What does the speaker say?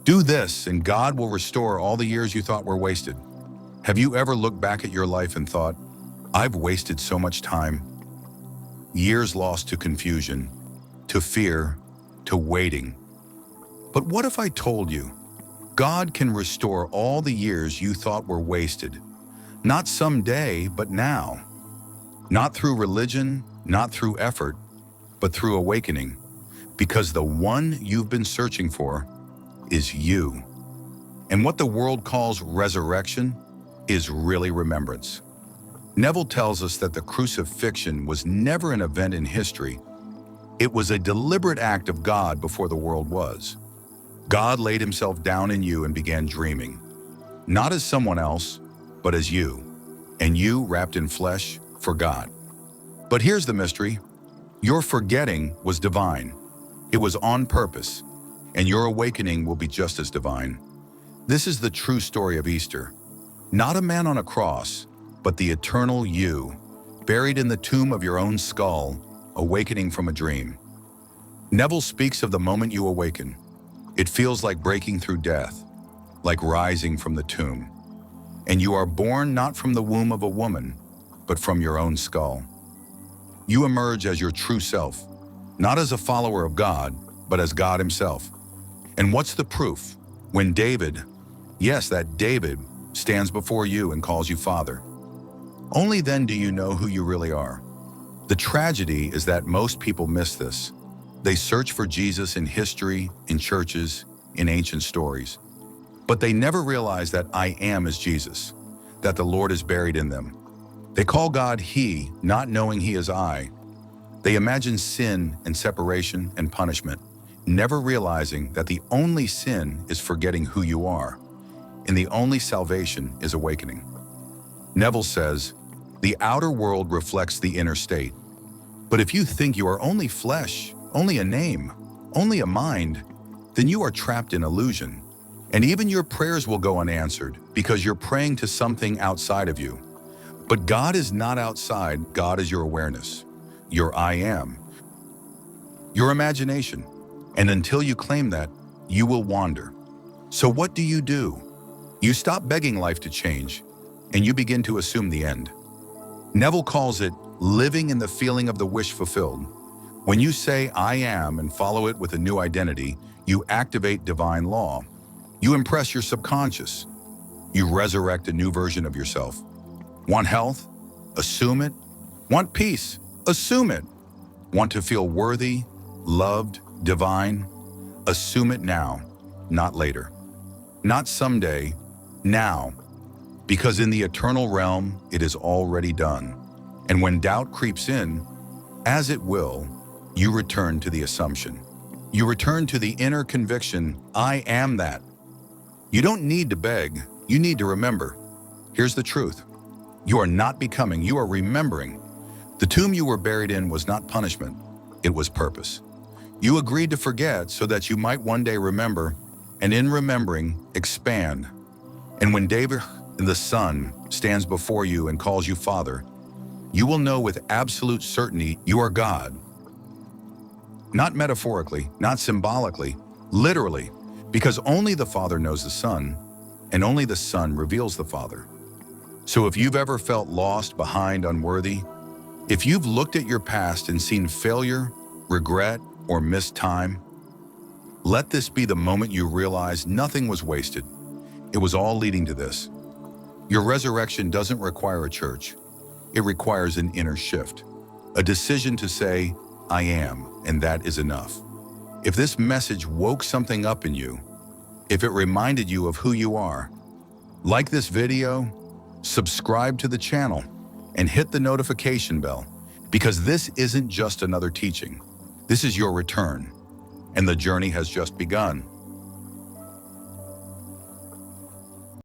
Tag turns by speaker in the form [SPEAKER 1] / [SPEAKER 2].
[SPEAKER 1] Do this, and God will restore all the years you thought were wasted. Have you ever looked back at your life and thought, I've wasted so much time? Years lost to confusion, to fear, to waiting. But what if I told you, God can restore all the years you thought were wasted? Not someday, but now. Not through religion, not through effort, but through awakening. Because the one you've been searching for is you. And what the world calls resurrection is really remembrance. Neville tells us that the crucifixion was never an event in history. It was a deliberate act of God before the world was. God laid himself down in you and began dreaming, not as someone else, but as you, and you wrapped in flesh for God. But here's the mystery. Your forgetting was divine. It was on purpose, and your awakening will be just as divine. This is the true story of Easter. Not a man on a cross, but the eternal you, buried in the tomb of your own skull, awakening from a dream. Neville speaks of the moment you awaken. It feels like breaking through death, like rising from the tomb. And you are born not from the womb of a woman, but from your own skull. You emerge as your true self, not as a follower of God, but as God himself. And what's the proof? When David, yes, that David, stands before you and calls you Father. Only then do you know who you really are. The tragedy is that most people miss this. They search for Jesus in history, in churches, in ancient stories. But they never realize that I am is Jesus, that the Lord is buried in them. They call God He, not knowing He is I. They imagine sin and separation and punishment, never realizing that the only sin is forgetting who you are, and the only salvation is awakening. Neville says, the outer world reflects the inner state. But if you think you are only flesh, only a name, only a mind, then you are trapped in illusion. And even your prayers will go unanswered because you're praying to something outside of you. But God is not outside, God is your awareness, your I am, your imagination. And until you claim that, you will wander. So what do? You stop begging life to change, and you begin to assume the end. Neville calls it living in the feeling of the wish fulfilled. When you say I am and follow it with a new identity, you activate divine law. You impress your subconscious. You resurrect a new version of yourself. Want health? Assume it. Want peace? Assume it. Want to feel worthy, loved, divine? Assume it now, not later. Not someday, now. Because in the eternal realm, it is already done. And when doubt creeps in, as it will, you return to the assumption. You return to the inner conviction, I am that. You don't need to beg, you need to remember. Here's the truth. You are not becoming, you are remembering. The tomb you were buried in was not punishment, it was purpose. You agreed to forget so that you might one day remember, and in remembering, expand. And when David, the Son, stands before you and calls you Father, you will know with absolute certainty you are God. Not metaphorically, not symbolically, literally, because only the Father knows the Son, and only the Son reveals the Father. So if you've ever felt lost, behind, unworthy, if you've looked at your past and seen failure, regret, or missed time, let this be the moment you realize nothing was wasted. It was all leading to this. Your resurrection doesn't require a church. It requires an inner shift, a decision to say, I am, and that is enough. If this message woke something up in you, if it reminded you of who you are, like this video, subscribe to the channel, and hit the notification bell, because this isn't just another teaching. This is your return, and the journey has just begun.